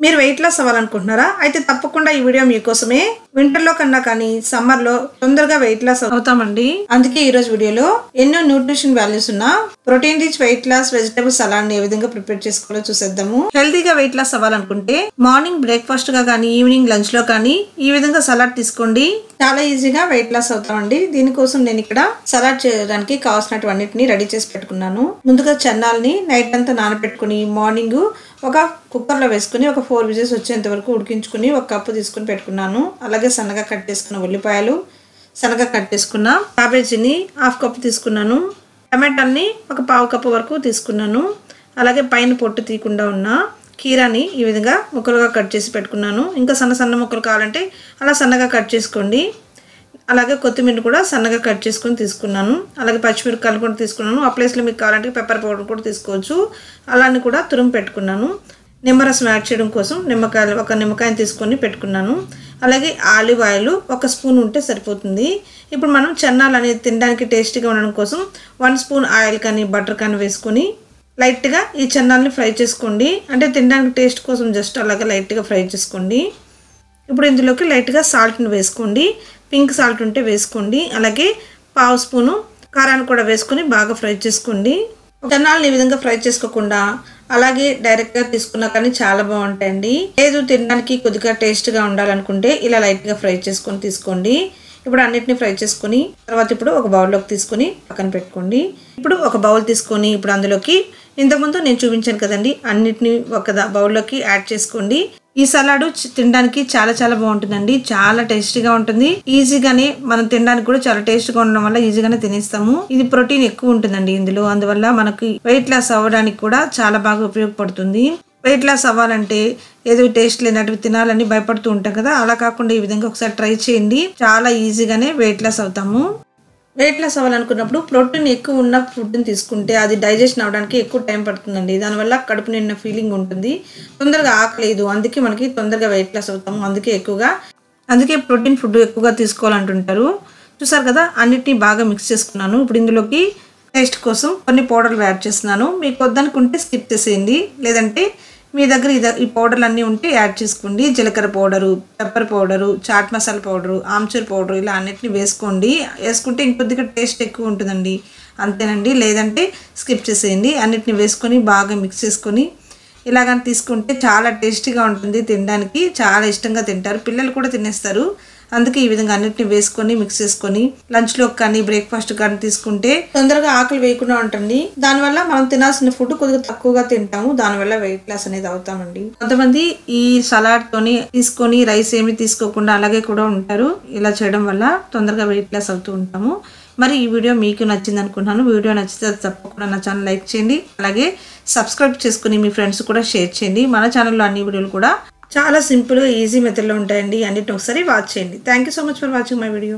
మీరు weight loss అవ్వాలనుకుంటున్నారా? అయితే తప్పకుండా ఈ వీడియో మీకోసమే. వింటర్ లో కన్నా కానీ సమ్మర్ లో తొందరగా వెయిట్ లాస్ అవుతామండి. అందుకే ఈ రోజు వీడియోలో ఎన్నో న్యూట్రిషన్ వాల్యూస్ ఉన్న protein rich weight loss vegetable salad ని ఏ విధంగా ప్రిపేర్ చేసుకోవాలో చూసేద్దాము. హెల్తీగా వెయిట్ లాస్ అవ్వాలనుకుంటే మార్నింగ్ బ్రేక్ఫాస్ట్ గా కానీ ఈవినింగ్ లంచ్ లో కానీ ఈ విధంగా సలాడ్ తీసుకోండి. చాలా ఈజీగా వెయిట్ లాస్ అవుతామండి. దీనికోసం నేను ఇక్కడ సలాడ్ చేయడానికి కావాల్సినటువన్నిటిని రెడీ చేసి పెట్టుకున్నాను. ముందుగా చెన్నాల్ని నైట్ అంతా నానబెట్టుకుని మార్నింగ్ ఒక కుక్కర్లో వేసుకుని ఒక 4 విజిల్స్ వచ్చేంత వరకు ఉడికించుకుని ఒక కప్పు తీసుకుని పెట్టుకున్నాను. అలాగే సన్నగా కట్ చేసుకున్న ఉల్లిపాయలు, సన్నగా కట్ చేసుకున్న క్యాబేజీని 1/2 కప్పు తీసుకున్నాను. టమాటాల్ని ఒక 1/4 కప్పు వరకు తీసుకున్నాను. అలాగే పైన పొట్టు తీయకుండా ఉన్న కీరాని ఈ విధంగా ముక్కలుగా కట్ చేసి పెట్టుకున్నాను. ఇంకా సన్న ముక్కలు కావాలంటే అలా సన్నగా కట్ చేసుకోండి. అలాగే కొత్తిమీర కూడా సన్నగా కట్ చేసుకొని తీసుకున్నాను. అలాగే పచ్చిమిరపకాయలు కూడా తీసుకున్నాను. ఆ ప్లేస్లో మీకు కావాలంటే పెప్పర్ పౌడర్ కూడా తీసుకోవచ్చు. అలానే కూడా తురుము పెట్టుకున్నాను. నిమ్మరసం యాడ్ చేయడం కోసం ఒక నిమ్మకాయని తీసుకొని పెట్టుకున్నాను. అలాగే ఆలివ్ ఆయిల్ 1 స్పూన్ ఉంటే సరిపోతుంది. ఇప్పుడు మనం చెన్నాలు అనేది తినడానికి టేస్టీగా ఉండడం కోసం 1 స్పూన్ ఆయిల్ కానీ బటర్ కానీ వేసుకొని లైట్గా ఈ చెన్నాల్ని ఫ్రై చేసుకోండి. అంటే తినడానికి టేస్ట్ కోసం జస్ట్ అలాగే లైట్గా ఫ్రై చేసుకోండి. ఇప్పుడు ఇందులోకి లైట్గా సాల్ట్ని వేసుకోండి. పింక్ సాల్ట్ ఉంటే వేసుకోండి. అలాగే 1/2 స్పూను కారాన్ని కూడా వేసుకొని బాగా ఫ్రై చేసుకోండి. చెన్నాలను ఈ విధంగా ఫ్రై చేసుకోకుండా అలాగే డైరెక్ట్గా తీసుకున్నా కానీ చాలా బాగుంటాయండి. లేదు తినడానికి కొద్దిగా టేస్ట్గా ఉండాలనుకుంటే ఇలా లైట్గా ఫ్రై చేసుకొని తీసుకోండి. ఇప్పుడు అన్నిటిని ఫ్రై చేసుకొని తర్వాత ఇప్పుడు ఒక బౌల్లోకి తీసుకొని పక్కన పెట్టుకోండి. ఇప్పుడు ఒక బౌల్ తీసుకొని ఇప్పుడు అందులోకి ఇంతకుముందు నేను చూపించాను కదండి, అన్నిటిని ఒక బౌల్లోకి యాడ్ చేసుకోండి. ఈ సలాడ్ తినడానికి చాలా బాగుంటుందండి. చాలా టేస్టీగా ఉంటుంది. ఈజీగానే మనం తినడానికి కూడా చాలా టేస్ట్గా ఉండడం వల్ల ఈజీగానే తినేస్తాము. ఇది ప్రోటీన్ ఎక్కువ ఉంటుందండి ఇందులో. అందువల్ల మనకి వెయిట్ లాస్ అవ్వడానికి కూడా చాలా బాగా ఉపయోగపడుతుంది. వెయిట్ లాస్ అవ్వాలంటే ఏదో టేస్ట్ లేనట్టు తినాలని భయపడుతూ ఉంటాం కదా, అలా కాకుండా ఈ విధంగా ఒకసారి ట్రై చేయండి. చాలా ఈజీగానే వెయిట్ లాస్ అవుతాము. వెయిట్ లాస్ అవ్వాలనుకున్నప్పుడు ప్రోటీన్ ఎక్కువ ఉన్న ఫుడ్ని తీసుకుంటే అది డైజెషన్ అవ్వడానికి ఎక్కువ టైం పడుతుందండి. దానివల్ల కడుపు నిండిన ఫీలింగ్ ఉంటుంది. తొందరగా ఆకలేదు, అందుకే మనకి తొందరగా వెయిట్ లాస్ అవుతాము. అందుకే ప్రోటీన్ ఫుడ్ ఎక్కువగా తీసుకోవాలంటుంటారు. చూసారు కదా, అన్నిటినీ బాగా మిక్స్ చేసుకున్నాను. ఇప్పుడు ఇందులోకి టేస్ట్ కోసం కొన్ని పౌడర్లు యాడ్ చేస్తున్నాను. మీకు వద్దనుకుంటే స్కిప్ చేసేయండి. లేదంటే మీ దగ్గర ఈ పౌడర్లు అన్నీ ఉంటే యాడ్ చేసుకోండి. జీలకర్ర powder, pepper powder, chaat masala powder, amchur powder ఇలా అన్నిటిని వేసుకుంటే ఇంకొద్దిగా టేస్ట్ ఎక్కువ ఉంటుందండి. అంతేనండి. లేదంటే స్కిప్ చేసేయండి. అన్నిటిని వేసుకొని బాగా మిక్స్ చేసుకొని ఇలాగని తీసుకుంటే చాలా టేస్టీగా ఉంటుంది. తినడానికి చాలా ఇష్టంగా తింటారు. పిల్లలు కూడా తినేస్తారు. అందుకే ఈ విధంగా అన్నిటిని వేసుకొని మిక్స్ చేసుకొని లంచ్లో కానీ బ్రేక్ఫాస్ట్ కానీ తీసుకుంటే తొందరగా ఆకలి వేయకుండా ఉంటుంది. దానివల్ల మనం తినాల్సిన ఫుడ్ కొద్దిగా తక్కువగా తింటాము. దానివల్ల వెయిట్ లాస్ అనేది అవుతామండి. కొంతమంది ఈ సలాడ్ తోని తీసుకొని రైస్ ఏమి తీసుకోకుండా అలాగే కూడా ఉంటారు. ఇలా చేయడం వల్ల తొందరగా వెయిట్ లాస్ అవుతూ ఉంటాము. మరి ఈ వీడియో మీకు నచ్చింది అనుకుంటున్నాను. వీడియో నచ్చితే తప్పకుండా నా ఛానల్ లైక్ చేయండి. అలాగే సబ్స్క్రైబ్ చేసుకుని మీ ఫ్రెండ్స్ కూడా షేర్ చేయండి. మన ఛానల్లో అన్ని వీడియోలు కూడా చాలా సింపుల్గా ఈజీ మెథడ్లో ఉంటాయండి. అన్నిటిని ఒకసారి వాచ్ చేయండి. Thank you so much for watching my video.